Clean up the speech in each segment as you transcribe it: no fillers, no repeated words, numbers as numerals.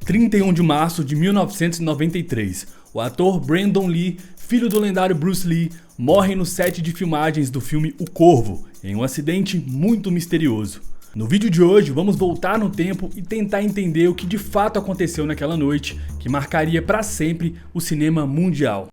31 de março de 1993, o ator Brandon Lee, filho do lendário Bruce Lee, morre no set de filmagens do filme O Corvo, em um acidente muito misterioso. No vídeo de hoje vamos voltar no tempo e tentar entender o que de fato aconteceu naquela noite, que marcaria para sempre o cinema mundial.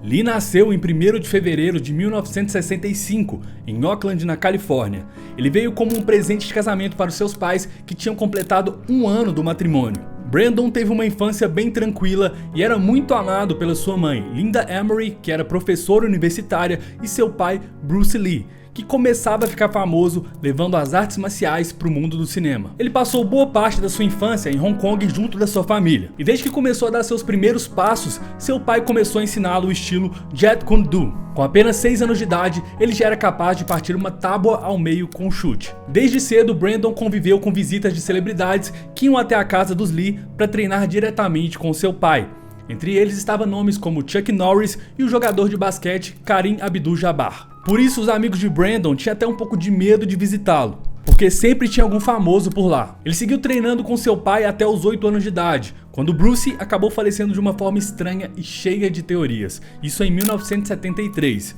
Lee nasceu em 1º de fevereiro de 1965, em Oakland, na Califórnia. Ele veio como um presente de casamento para os seus pais, que tinham completado um ano do matrimônio. Brandon teve uma infância bem tranquila e era muito amado pela sua mãe, Linda Emery, que era professora universitária, e seu pai, Bruce Lee, que começava a ficar famoso levando as artes marciais para o mundo do cinema. Ele passou boa parte da sua infância em Hong Kong junto da sua família, e desde que começou a dar seus primeiros passos, seu pai começou a ensiná-lo o estilo Jeet Kune Do. Com apenas 6 anos de idade, ele já era capaz de partir uma tábua ao meio com um chute. Desde cedo, Brandon conviveu com visitas de celebridades que iam até a casa dos Lee para treinar diretamente com seu pai. Entre eles estavam nomes como Chuck Norris e o jogador de basquete Kareem Abdul-Jabbar. Por isso, os amigos de Brandon tinham até um pouco de medo de visitá-lo, porque sempre tinha algum famoso por lá. Ele seguiu treinando com seu pai até os 8 anos de idade, quando Bruce acabou falecendo de uma forma estranha e cheia de teorias, isso em 1973.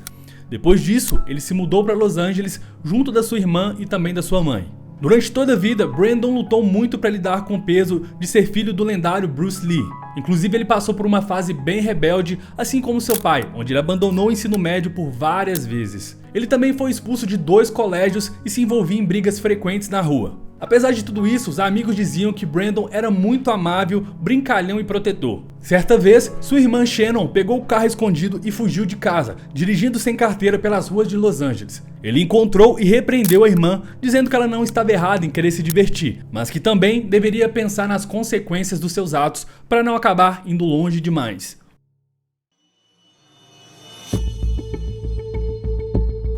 Depois disso, ele se mudou para Los Angeles junto da sua irmã e também da sua mãe. Durante toda a vida, Brandon lutou muito para lidar com o peso de ser filho do lendário Bruce Lee. Inclusive, ele passou por uma fase bem rebelde, assim como seu pai, onde ele abandonou o ensino médio por várias vezes. Ele também foi expulso de 2 colégios e se envolvia em brigas frequentes na rua. Apesar de tudo isso, os amigos diziam que Brandon era muito amável, brincalhão e protetor. Certa vez, sua irmã Shannon pegou o carro escondido e fugiu de casa, dirigindo sem carteira pelas ruas de Los Angeles. Ele encontrou e repreendeu a irmã, dizendo que ela não estava errada em querer se divertir, mas que também deveria pensar nas consequências dos seus atos para não acabar indo longe demais.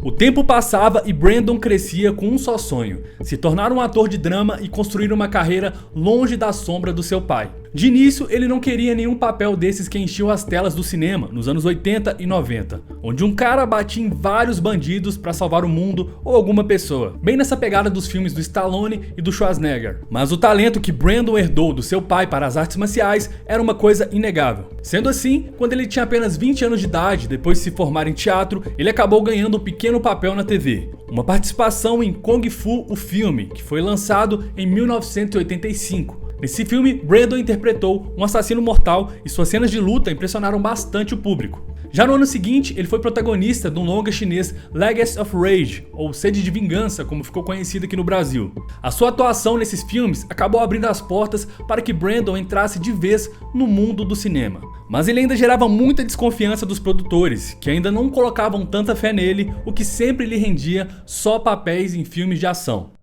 O tempo passava e Brandon crescia com um só sonho: se tornar um ator de drama e construir uma carreira longe da sombra do seu pai. De início, ele não queria nenhum papel desses que enchiam as telas do cinema nos anos 80 e 90, onde um cara batia em vários bandidos para salvar o mundo ou alguma pessoa, bem nessa pegada dos filmes do Stallone e do Schwarzenegger. Mas o talento que Brandon herdou do seu pai para as artes marciais era uma coisa inegável. Sendo assim, quando ele tinha apenas 20 anos de idade, depois de se formar em teatro, ele acabou ganhando um pequeno papel na TV. Uma participação em Kung Fu, o filme, que foi lançado em 1985. Nesse filme, Brandon interpretou um assassino mortal e suas cenas de luta impressionaram bastante o público. Já no ano seguinte, ele foi protagonista de um longa chinês Legacy of Rage, ou Sede de Vingança, como ficou conhecido aqui no Brasil. A sua atuação nesses filmes acabou abrindo as portas para que Brandon entrasse de vez no mundo do cinema. Mas ele ainda gerava muita desconfiança dos produtores, que ainda não colocavam tanta fé nele, o que sempre lhe rendia só papéis em filmes de ação.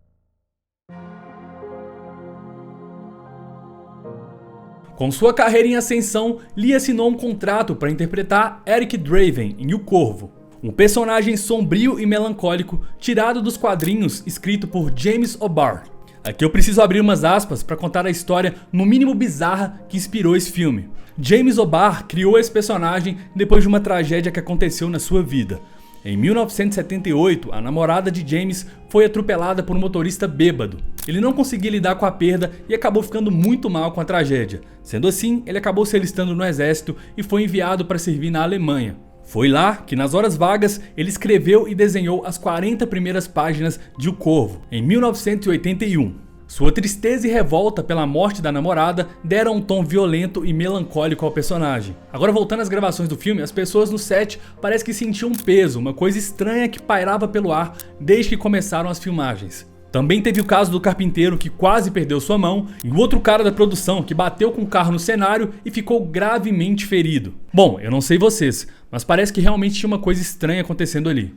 Com sua carreira em ascensão, Lee assinou um contrato para interpretar Eric Draven em O Corvo, um personagem sombrio e melancólico tirado dos quadrinhos escrito por James O'Barr. Aqui eu preciso abrir umas aspas para contar a história no mínimo bizarra que inspirou esse filme. James O'Barr criou esse personagem depois de uma tragédia que aconteceu na sua vida. Em 1978, a namorada de James foi atropelada por um motorista bêbado. Ele não conseguia lidar com a perda e acabou ficando muito mal com a tragédia. Sendo assim, ele acabou se alistando no exército e foi enviado para servir na Alemanha. Foi lá que, nas horas vagas, ele escreveu e desenhou as 40 primeiras páginas de O Corvo, em 1981. Sua tristeza e revolta pela morte da namorada deram um tom violento e melancólico ao personagem. Agora, voltando às gravações do filme, as pessoas no set parece que sentiam um peso, uma coisa estranha que pairava pelo ar desde que começaram as filmagens. Também teve o caso do carpinteiro que quase perdeu sua mão e o outro cara da produção que bateu com o carro no cenário e ficou gravemente ferido. Bom, eu não sei vocês, mas parece que realmente tinha uma coisa estranha acontecendo ali.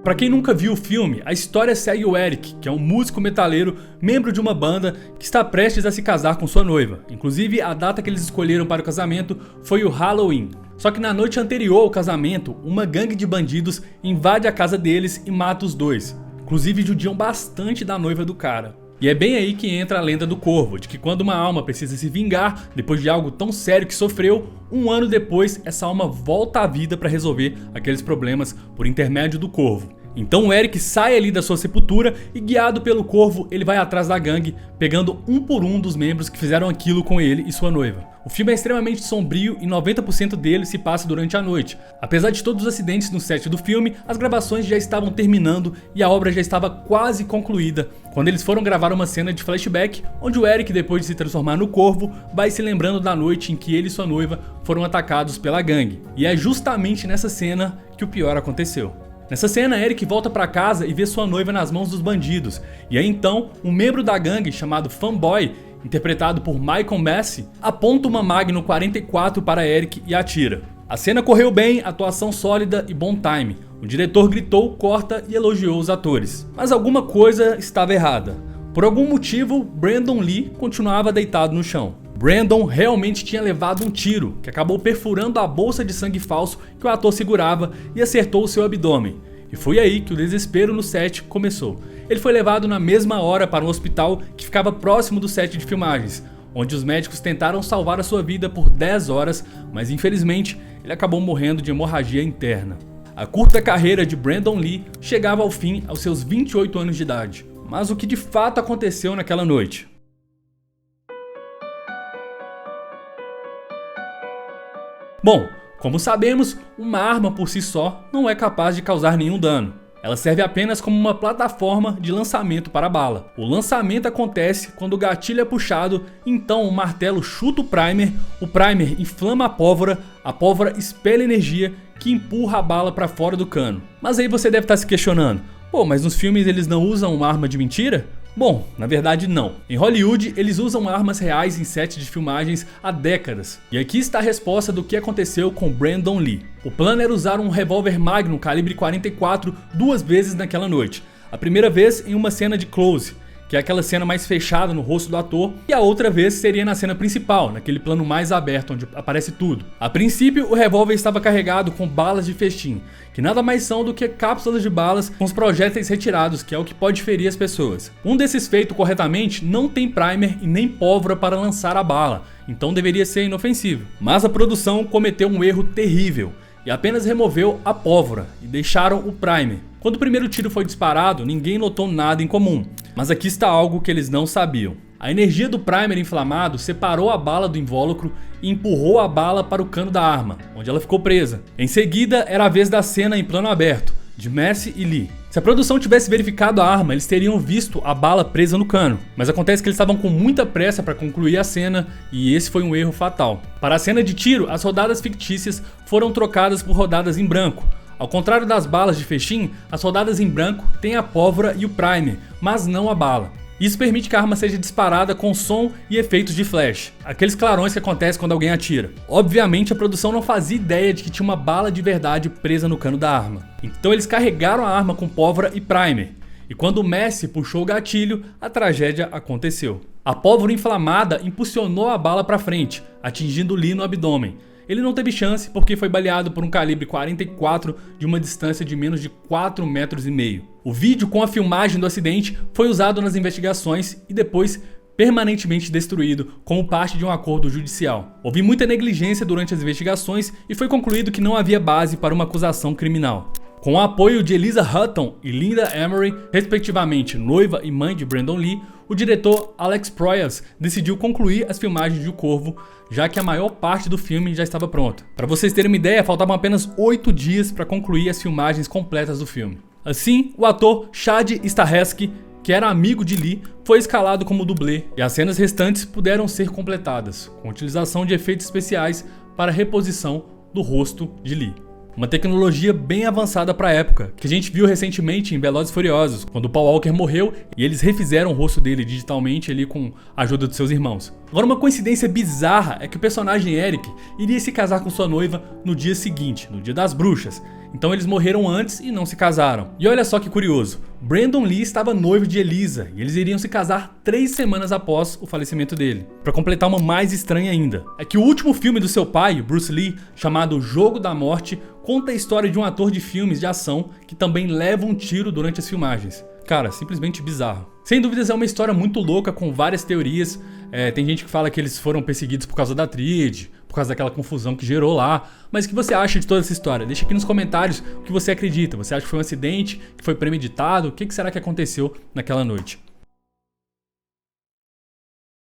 Pra quem nunca viu o filme, a história segue o Eric, que é um músico metaleiro, membro de uma banda que está prestes a se casar com sua noiva. Inclusive, a data que eles escolheram para o casamento foi o Halloween. Só que na noite anterior ao casamento, uma gangue de bandidos invade a casa deles e mata os dois. Inclusive, judiam bastante da noiva do cara. E é bem aí que entra a lenda do corvo, de que quando uma alma precisa se vingar depois de algo tão sério que sofreu, um ano depois essa alma volta à vida para resolver aqueles problemas por intermédio do corvo. Então o Eric sai ali da sua sepultura e, guiado pelo corvo, ele vai atrás da gangue, pegando um por um dos membros que fizeram aquilo com ele e sua noiva. O filme é extremamente sombrio e 90% dele se passa durante a noite. Apesar de todos os acidentes no set do filme, as gravações já estavam terminando e a obra já estava quase concluída, quando eles foram gravar uma cena de flashback, onde o Eric, depois de se transformar no corvo, vai se lembrando da noite em que ele e sua noiva foram atacados pela gangue. E é justamente nessa cena que o pior aconteceu. Nessa cena, Eric volta para casa e vê sua noiva nas mãos dos bandidos. E aí então, um membro da gangue chamado Fanboy, interpretado por Michael Massey, aponta uma Magnum 44 para Eric e atira. A cena correu bem, atuação sólida e bom time. O diretor gritou, corta e elogiou os atores. Mas alguma coisa estava errada. Por algum motivo, Brandon Lee continuava deitado no chão. Brandon realmente tinha levado um tiro, que acabou perfurando a bolsa de sangue falso que o ator segurava e acertou o seu abdômen. E foi aí que o desespero no set começou. Ele foi levado na mesma hora para um hospital que ficava próximo do set de filmagens, onde os médicos tentaram salvar a sua vida por 10 horas, mas infelizmente ele acabou morrendo de hemorragia interna. A curta carreira de Brandon Lee chegava ao fim aos seus 28 anos de idade. Mas o que de fato aconteceu naquela noite? Bom, como sabemos, uma arma por si só não é capaz de causar nenhum dano. Ela serve apenas como uma plataforma de lançamento para a bala. O lançamento acontece quando o gatilho é puxado, então o martelo chuta o primer inflama a pólvora espelha energia que empurra a bala para fora do cano. Mas aí você deve estar se questionando, pô, mas nos filmes eles não usam uma arma de mentira? Bom, na verdade não. Em Hollywood, eles usam armas reais em sets de filmagens há décadas. E aqui está a resposta do que aconteceu com Brandon Lee. O plano era usar um revólver Magnum calibre 44 duas vezes naquela noite. A primeira vez em uma cena de close, que é aquela cena mais fechada no rosto do ator, e a outra vez seria na cena principal, naquele plano mais aberto onde aparece tudo. A princípio, o revólver estava carregado com balas de festim, que nada mais são do que cápsulas de balas com os projéteis retirados, que é o que pode ferir as pessoas. Um desses feito corretamente não tem primer e nem pólvora para lançar a bala, então deveria ser inofensivo. Mas a produção cometeu um erro terrível e apenas removeu a pólvora e deixaram o primer. Quando o primeiro tiro foi disparado, ninguém notou nada em comum, mas aqui está algo que eles não sabiam. A energia do primer inflamado separou a bala do invólucro e empurrou a bala para o cano da arma, onde ela ficou presa. Em seguida, era a vez da cena em plano aberto, de Massey e Lee. Se a produção tivesse verificado a arma, eles teriam visto a bala presa no cano, mas acontece que eles estavam com muita pressa para concluir a cena e esse foi um erro fatal. Para a cena de tiro, as rodadas fictícias foram trocadas por rodadas em branco. Ao contrário das balas de festim, as rodadas em branco têm a pólvora e o primer, mas não a bala. Isso permite que a arma seja disparada com som e efeitos de flash, aqueles clarões que acontecem quando alguém atira. Obviamente a produção não fazia ideia de que tinha uma bala de verdade presa no cano da arma. Então eles carregaram a arma com pólvora e primer. E quando o Massey puxou o gatilho, a tragédia aconteceu. A pólvora inflamada impulsionou a bala para frente, atingindo Lee no abdômen. Ele não teve chance porque foi baleado por um calibre 44 de uma distância de menos de 4,5 metros. O vídeo com a filmagem do acidente foi usado nas investigações e depois permanentemente destruído como parte de um acordo judicial. Houve muita negligência durante as investigações e foi concluído que não havia base para uma acusação criminal. Com o apoio de Eliza Hutton e Linda Emery, respectivamente noiva e mãe de Brandon Lee, o diretor Alex Proyas decidiu concluir as filmagens de O Corvo, já que a maior parte do filme já estava pronta. Para vocês terem uma ideia, faltavam apenas 8 dias para concluir as filmagens completas do filme. Assim, o ator Chad Stahelski, que era amigo de Lee, foi escalado como dublê e as cenas restantes puderam ser completadas, com a utilização de efeitos especiais para a reposição do rosto de Lee. Uma tecnologia bem avançada para a época, que a gente viu recentemente em Velozes e Furiosos, quando o Paul Walker morreu e eles refizeram o rosto dele digitalmente ali com a ajuda dos seus irmãos. Agora, uma coincidência bizarra é que o personagem Eric iria se casar com sua noiva no dia seguinte, no Dia das Bruxas. Então eles morreram antes e não se casaram. E olha só que curioso, Brandon Lee estava noivo de Eliza e eles iriam se casar 3 semanas após o falecimento dele. Para completar uma mais estranha ainda, é que o último filme do seu pai, Bruce Lee, chamado Jogo da Morte, conta a história de um ator de filmes de ação que também leva um tiro durante as filmagens. Cara, simplesmente bizarro. Sem dúvidas é uma história muito louca, com várias teorias. Tem gente que fala que eles foram perseguidos por causa da tríade, por causa daquela confusão que gerou lá. Mas o que você acha de toda essa história? Deixa aqui nos comentários o que você acredita. Você acha que foi um acidente, que foi premeditado? O que será que aconteceu naquela noite?